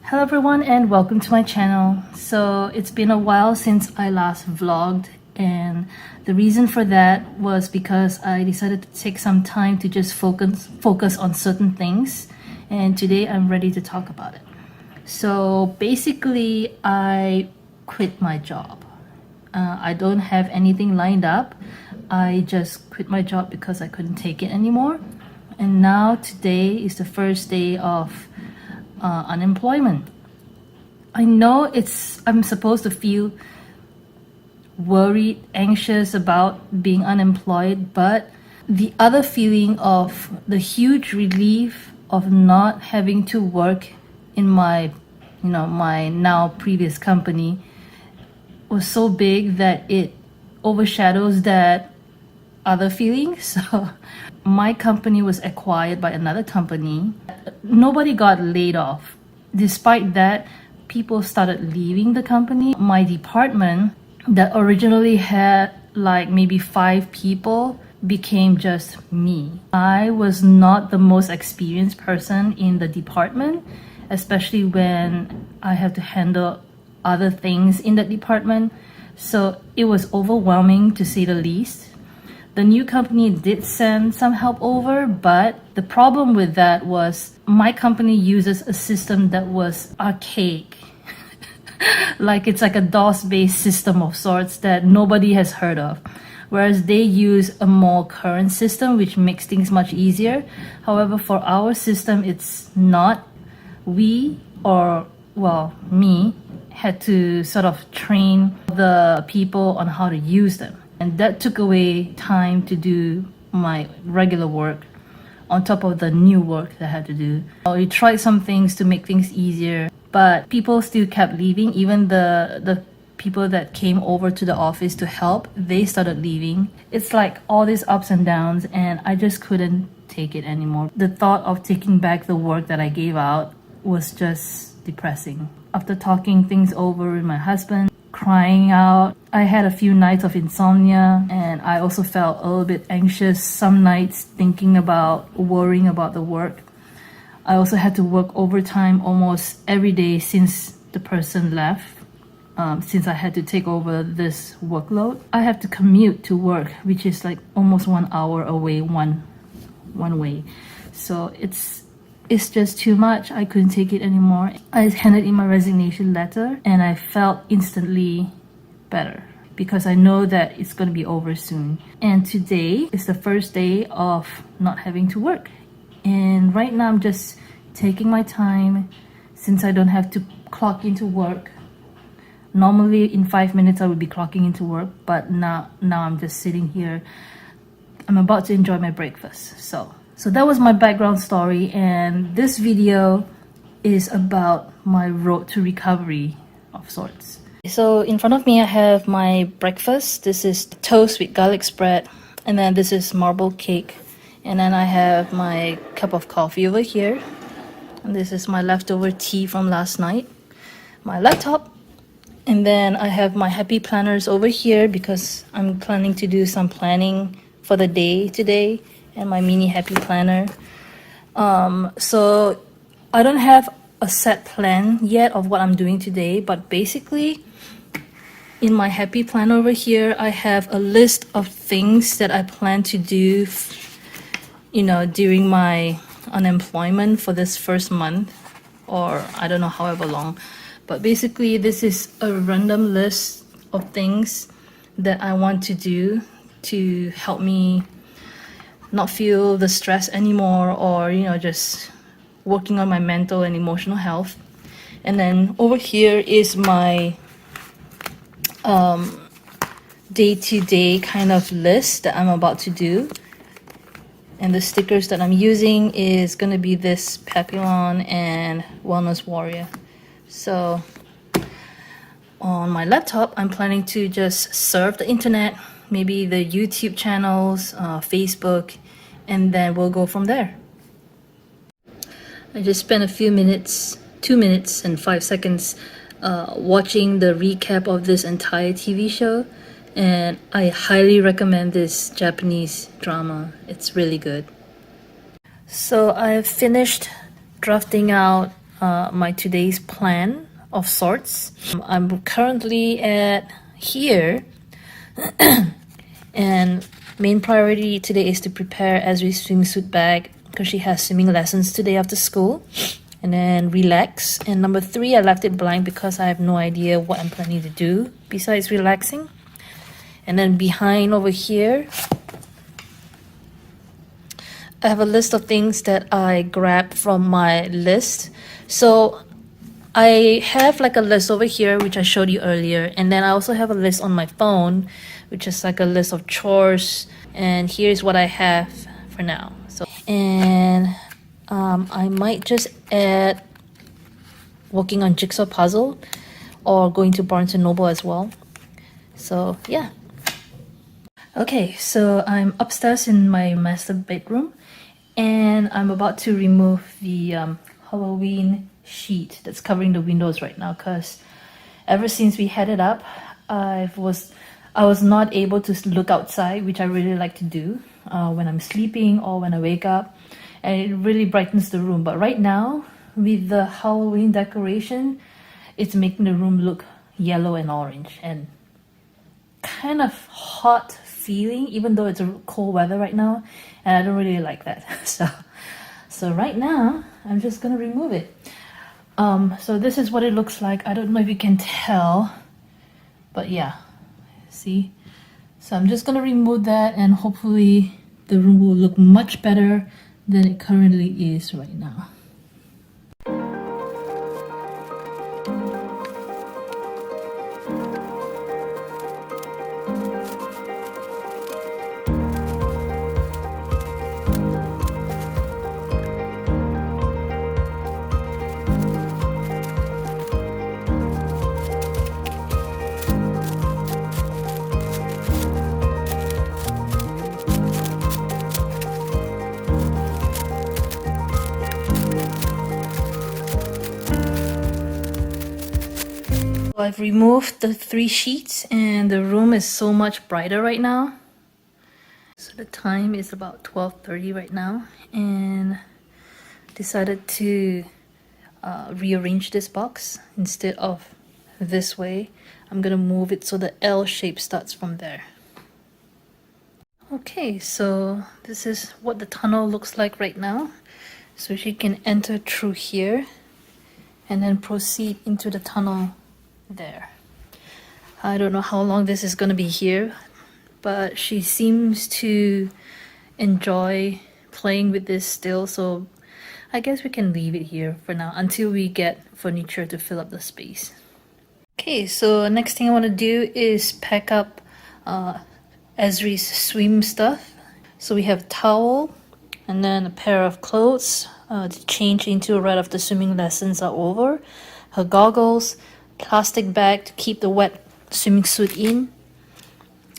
Hello everyone and welcome to my channel. So it's been a while since I last vlogged, and the reason for that was because I decided to take some time to just focus on certain things, and today I'm ready to talk about it. So basically I quit my job. I don't have anything lined up. I just quit my job because I couldn't take it anymore, and now today is the first day of unemployment. I know I'm supposed to feel worried, anxious about being unemployed, but the other feeling of the huge relief of not having to work in my now previous company was so big that it overshadows that other feeling. So my company was acquired by another company. Nobody got laid off. Despite that, people started leaving the company. My department that originally had like maybe 5 people became just me. I was not the most experienced person in the department, especially when I have to handle other things in that department. So it was overwhelming, to say the least. The new company did send some help over, but the problem with that was my company uses a system that was archaic. It's like a DOS-based system of sorts that nobody has heard of. Whereas they use a more current system, which makes things much easier. However, for our system, it's not. Me, had to sort of train the people on how to use them. And that took away time to do my regular work on top of the new work that I had to do. We tried some things to make things easier, but people still kept leaving. Even the people that came over to the office to help, they started leaving. It's like all these ups and downs, and I just couldn't take it anymore. The thought of taking back the work that I gave out was just depressing. After talking things over with my husband, crying out, I had a few nights of insomnia, and I also felt a little bit anxious some nights, worrying about the work. I also had to work overtime almost every day since the person left. Since I had to take over this workload, I have to commute to work, which is like almost 1 hour away one way. So it's just too much. I couldn't take it anymore. I handed in my resignation letter, and I felt instantly better because I know that it's going to be over soon. And today is the first day of not having to work. And right now I'm just taking my time since I don't have to clock into work. Normally in 5 minutes I would be clocking into work, but now I'm just sitting here. I'm about to enjoy my breakfast. So that was my background story, and this video is about my road to recovery of sorts. So in front of me I have my breakfast. This is toast with garlic spread, and then this is marble cake, and then I have my cup of coffee over here, and this is my leftover tea from last night, my laptop, and then I have my happy planners over here because I'm planning to do some planning for the day today, and my mini happy planner. So I don't have a set plan yet of what I'm doing today, but basically in my happy planner over here I have a list of things that I plan to do during my unemployment for this first month, or I don't know, however long. But basically this is a random list of things that I want to do to help me not feel the stress anymore, or just working on my mental and emotional health. And then over here is my day-to-day kind of list that I'm about to do, and the stickers that I'm using is gonna be this Papillon and Wellness Warrior. So on my laptop I'm planning to just surf the internet, maybe the YouTube channels, Facebook, and then we'll go from there. I just spent a few minutes, 2 minutes and 5 seconds watching the recap of this entire TV show, and I highly recommend this Japanese drama. It's really good. So I've finished drafting out my today's plan of sorts. I'm currently at here, and main priority today is to prepare Ezri's swimsuit bag because she has swimming lessons today after school, and then relax. And number 3, I left it blank because I have no idea what I'm planning to do besides relaxing. And then behind over here, I have a list of things that I grabbed from my list. So I have like a list over here, which I showed you earlier. And then I also have a list on my phone, which is like a list of chores. And here's what I have for now. So, and I might just add working on jigsaw puzzle or going to Barnes & Noble as well. So yeah. Okay, so I'm upstairs in my master bedroom, and I'm about to remove the Halloween sheet that's covering the windows right now, because ever since we had it up, I was not able to look outside, which I really like to do when I'm sleeping or when I wake up, and it really brightens the room. But right now, with the Halloween decoration, it's making the room look yellow and orange and kind of hot feeling, even though it's a cold weather right now, and I don't really like that. So right now I'm just gonna remove it. So this is what it looks like. I don't know if you can tell, but yeah, see. So I'm just gonna remove that, and hopefully the room will look much better than it currently is right now. I've removed the 3 sheets, and the room is so much brighter right now. So the time is about 12:30 right now, and decided to rearrange this box instead of this way. I'm gonna move it so the L shape starts from there. Okay, so this is what the tunnel looks like right now. So she can enter through here and then proceed into the tunnel there. I don't know how long this is gonna be here, but she seems to enjoy playing with this still, so I guess we can leave it here for now until we get furniture to fill up the space. Okay, so next thing I want to do is pack up Ezri's swim stuff. So we have a towel and then a pair of clothes to change into right after swimming lessons are over, her goggles, plastic bag to keep the wet swimming suit in,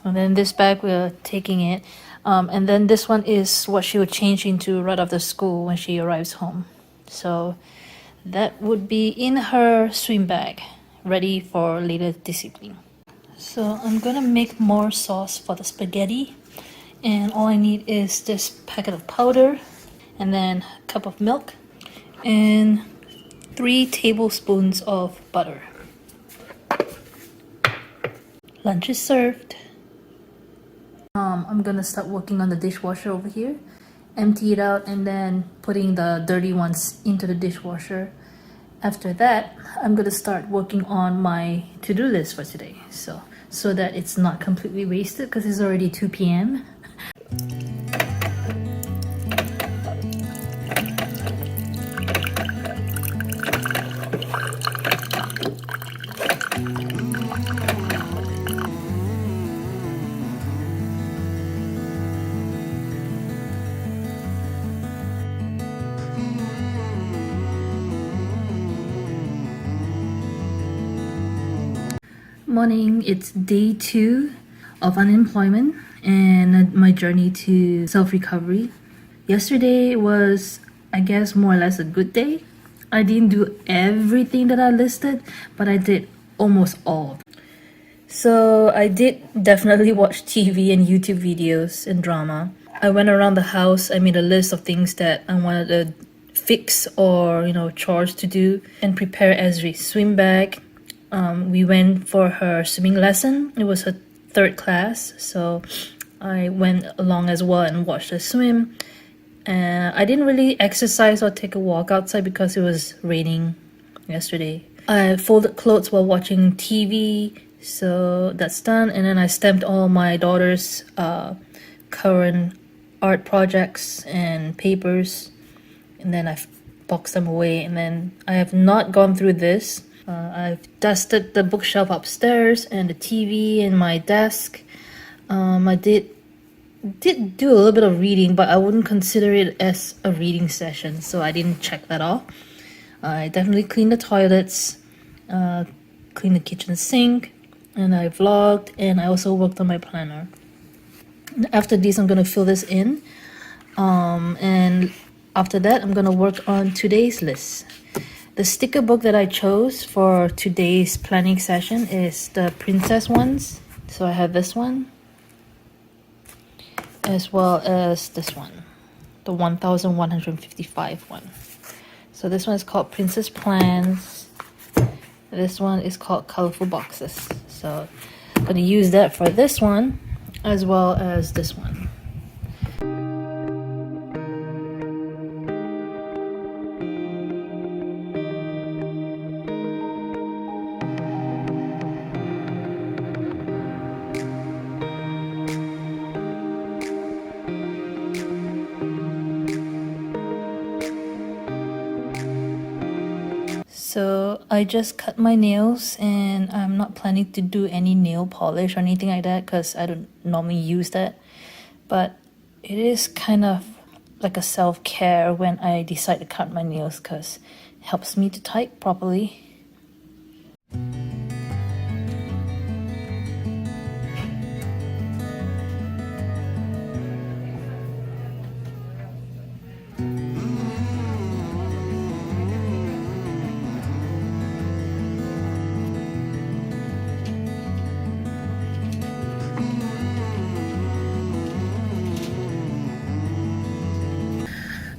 and then this bag we're taking it, and then this one is what she will change into right after school when she arrives home. So that would be in her swim bag, ready for later discipline. So I'm gonna make more sauce for the spaghetti, and all I need is this packet of powder and then a cup of milk and 3 tablespoons of butter. Lunch is served. I'm gonna start working on the dishwasher over here, empty it out, and then putting the dirty ones into the dishwasher. After that, I'm gonna start working on my to-do list for today, so that it's not completely wasted because it's already 2 p.m. Morning, it's day 2 of unemployment and my journey to self-recovery. Yesterday was, I guess, more or less a good day. I didn't do everything that I listed, but I did almost all. So I did definitely watch TV and YouTube videos and drama. I went around the house. I made a list of things that I wanted to fix or chores to do and prepare Esri's swim bag. We went for her swimming lesson. It was her third class, so I went along as well and watched her swim. I didn't really exercise or take a walk outside because it was raining yesterday. I folded clothes while watching TV, so that's done. And then I stamped all my daughter's current art projects and papers, and then I've boxed them away. And then I have not gone through this. I've dusted the bookshelf upstairs and the TV and my desk. I did do a little bit of reading, but I wouldn't consider it as a reading session, so I didn't check that off. I definitely cleaned the toilets, cleaned the kitchen sink, and I vlogged, and I also worked on my planner. After this, I'm gonna fill this in, and after that, I'm gonna work on today's list. The sticker book that I chose for today's planning session is the princess ones. So I have this one, as well as this one, the 1155 one. So this one is called Princess Plans. This one is called Colorful Boxes. So I'm going to use that for this one as well as this one. So I just cut my nails, and I'm not planning to do any nail polish or anything like that because I don't normally use that. But it is kind of like a self-care when I decide to cut my nails because it helps me to type properly.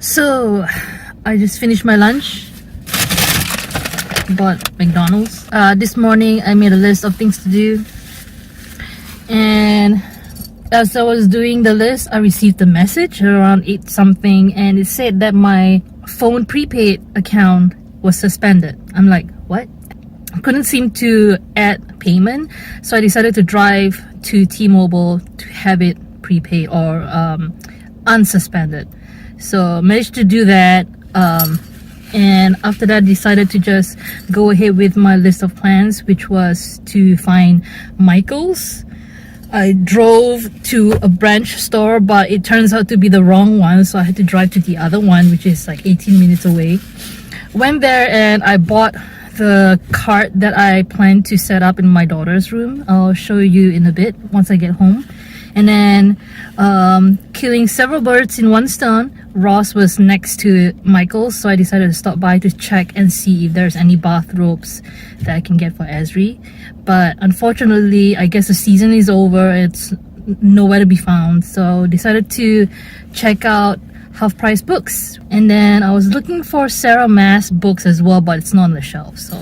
So I just finished my lunch, bought McDonald's. This morning I made a list of things to do, and as I was doing the list, I received a message around 8 something, and it said that my phone prepaid account was suspended. I'm like, what? I couldn't seem to add payment, so I decided to drive to T-Mobile to have it prepaid or unsuspended. So managed to do that, and after that decided to just go ahead with my list of plans, which was to find Michael's. I drove to a branch store, but it turns out to be the wrong one, so I had to drive to the other one, which is like 18 minutes away. Went there and I bought the cart that I plan to set up in my daughter's room. I'll show you in a bit once I get home. And then killing several birds in one stone, Ross was next to Michael's, so I decided to stop by to check and see if there's any bathrobes that I can get for Esri. But unfortunately, I guess the season is over. It's nowhere to be found, so decided to check out half-price books. And then I was looking for Sarah Maas books as well, but it's not on the shelf, so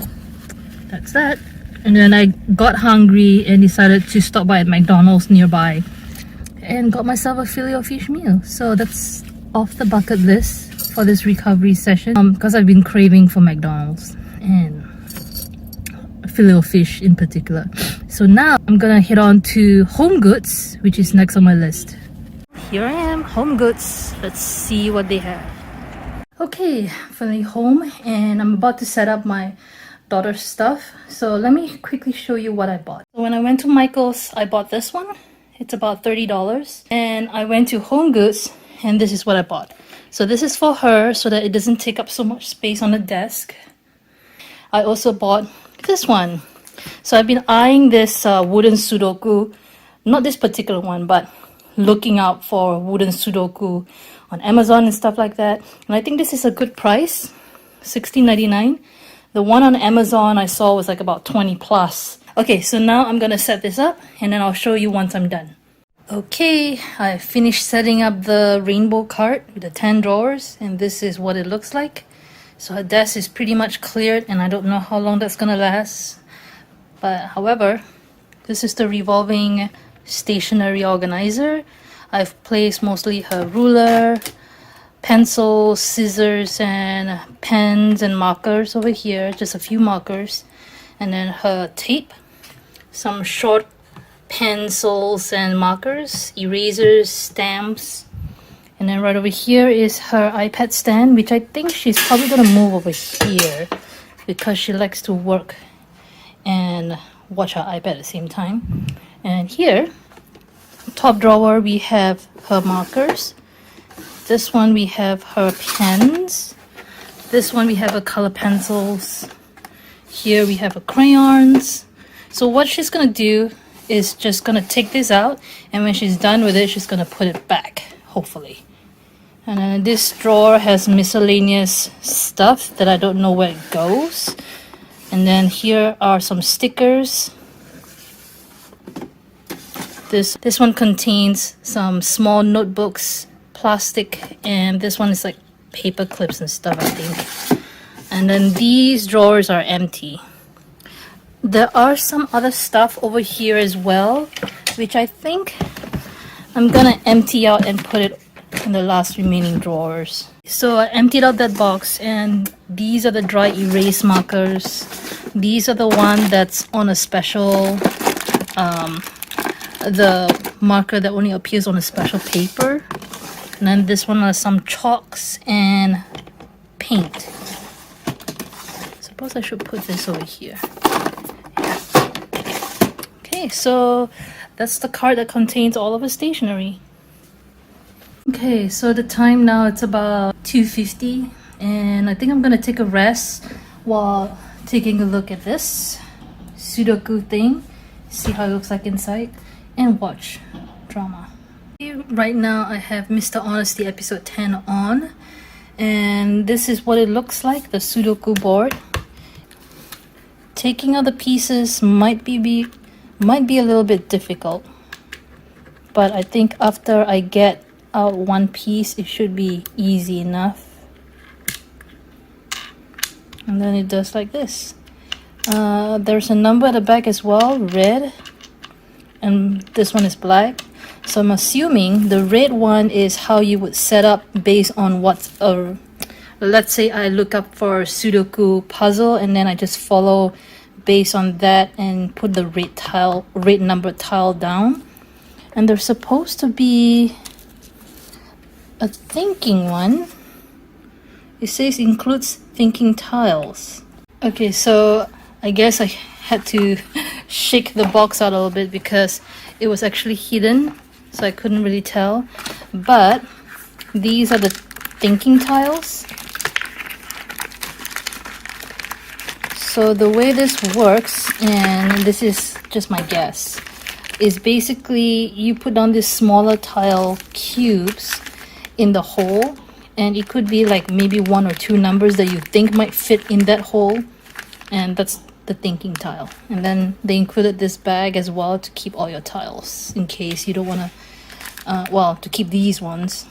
that's that. And then I got hungry and decided to stop by at McDonald's nearby and got myself a Filet-O-Fish meal. So that's off the bucket list for this recovery session, because I've been craving for McDonald's and Filet-O-Fish in particular. So now I'm gonna head on to Home Goods, which is next on my list. Here I am, Home Goods. Let's see what they have. Okay, finally home, and I'm about to set up my daughter's stuff. So let me quickly show you what I bought. So when I went to Michael's, I bought this one. It's about $30. And I went to Home Goods, and this is what I bought. So this is for her so that it doesn't take up so much space on the desk. I also bought this one. So I've been eyeing this wooden Sudoku, not this particular one, but looking out for wooden Sudoku on Amazon and stuff like that. And I think this is a good price, $16.99. The one on Amazon I saw was like about 20 plus. Okay, so now I'm gonna set this up and then I'll show you once I'm done. Okay, I finished setting up the rainbow cart with the 10 drawers, and this is what it looks like. So her desk is pretty much cleared, and I don't know how long that's gonna last. But however, this is the revolving stationery organizer. I've placed mostly her ruler, pencils, scissors, and pens and markers over here, just a few markers, and then her tape, some short pencils and markers, erasers, stamps, and then right over here is her iPad stand, which I think she's probably gonna move over here because she likes to work and watch her iPad at the same time. And here, top drawer, we have her markers. This one we have her pens. This one we have her color pencils. Here we have her crayons. So what she's gonna do is just gonna take this out, and when she's done with it, she's gonna put it back, hopefully. And then this drawer has miscellaneous stuff that I don't know where it goes. And then here are some stickers. This one contains some small notebooks, plastic, and this one is like paper clips and stuff, I think. And then these drawers are empty. There are some other stuff over here as well, which I think I'm gonna empty out and put it in the last remaining drawers. So I emptied out that box, and these are the dry erase markers. These are the one that's on a special, the marker that only appears on a special paper. And then this one has some chalks and paint. Suppose I should put this over here. Okay, so that's the cart that contains all of the stationery. Okay, so the time now, it's about 2:50, and I think I'm gonna take a rest while taking a look at this Sudoku thing, see how it looks like inside, and watch drama. Right now I have Mr. Honesty episode 10 on, and this is what it looks like, the Sudoku board. Taking out the pieces might be a little bit difficult, but I think after I get out one piece, it should be easy enough. And then it does like this. There's a number at the back as well, red, and this one is black. So I'm assuming the red one is how you would set up based on what's let's say I look up for Sudoku puzzle, and then I just follow based on that and put the red number tile down. And there's supposed to be a thinking one. It says includes thinking tiles. Okay, so I guess I had to shake the box out a little bit because it was actually hidden, so I couldn't really tell. But these are the thinking tiles. So the way this works, and this is just my guess, is basically you put down these smaller tile cubes in the hole, and it could be like maybe one or two numbers that you think might fit in that hole, and that's the thinking tile. And then they included this bag as well to keep all your tiles in case you don't want to to keep these ones.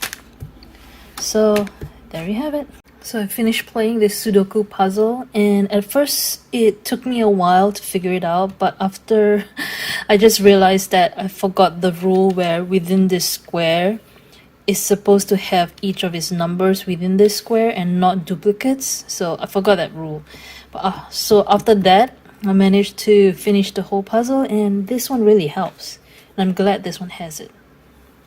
So there you have it. So I finished playing this Sudoku puzzle, and at first it took me a while to figure it out, but after I just realized that I forgot the rule where within this square is supposed to have each of its numbers within this square and not duplicates. So I forgot that rule. But so after that, I managed to finish the whole puzzle, and this one really helps. And I'm glad this one has it.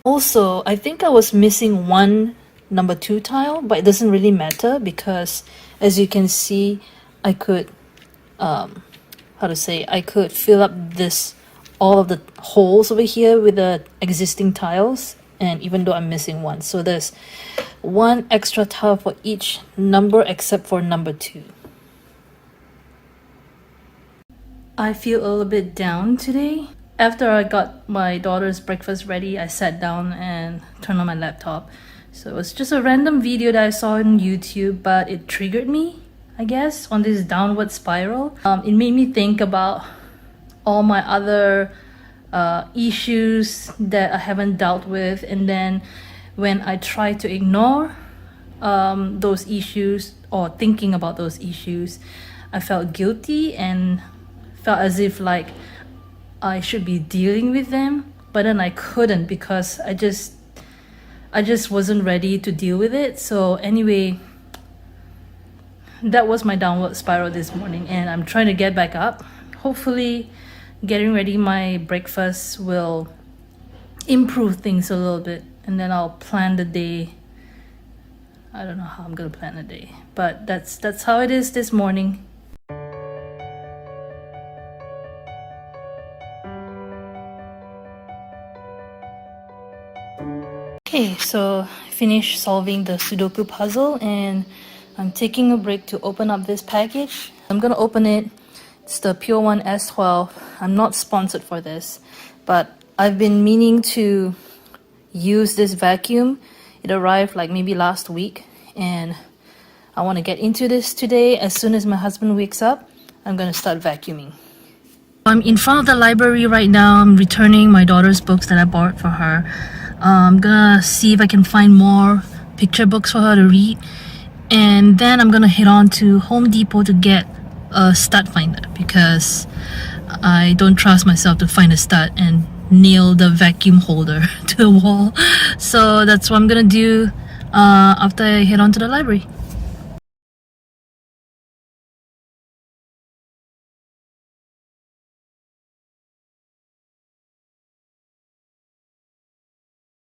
Also, I think I was missing one number 2 tile, but it doesn't really matter because as you can see, I could I could fill up all of the holes over here with the existing tiles, and even though I'm missing one, so there's one extra tile for each number except for number 2. I feel a little bit down today. After I got my daughter's breakfast ready, I sat down and turned on my laptop. So it was just a random video that I saw on YouTube, but it triggered me, I guess, on this downward spiral. It made me think about all my other issues that I haven't dealt with, and then when I try to ignore those issues or thinking about those issues, I felt guilty and felt as if like I should be dealing with them, but then I couldn't because I just wasn't ready to deal with it. So anyway, that was my downward spiral this morning, and I'm trying to get back up. Hopefully getting ready my breakfast will improve things a little bit, and then I'll plan the day. I don't know how I'm gonna plan the day, but that's how it is this morning. Okay, so I finished solving the Sudoku puzzle and I'm taking a break to open up this package. I'm gonna open it. It's the Pure One S12. I'm not sponsored for this, but I've been meaning to use this vacuum. It arrived like maybe last week, and I want to get into this today. As soon as my husband wakes up, I'm gonna start vacuuming. I'm in front of the library right now. I'm returning my daughter's books that I bought for her. I'm gonna see if I can find more picture books for her to read, and then I'm gonna head on to Home Depot to get a stud finder because I don't trust myself to find a stud and nail the vacuum holder to the wall. So that's what I'm gonna do after I head on to the library.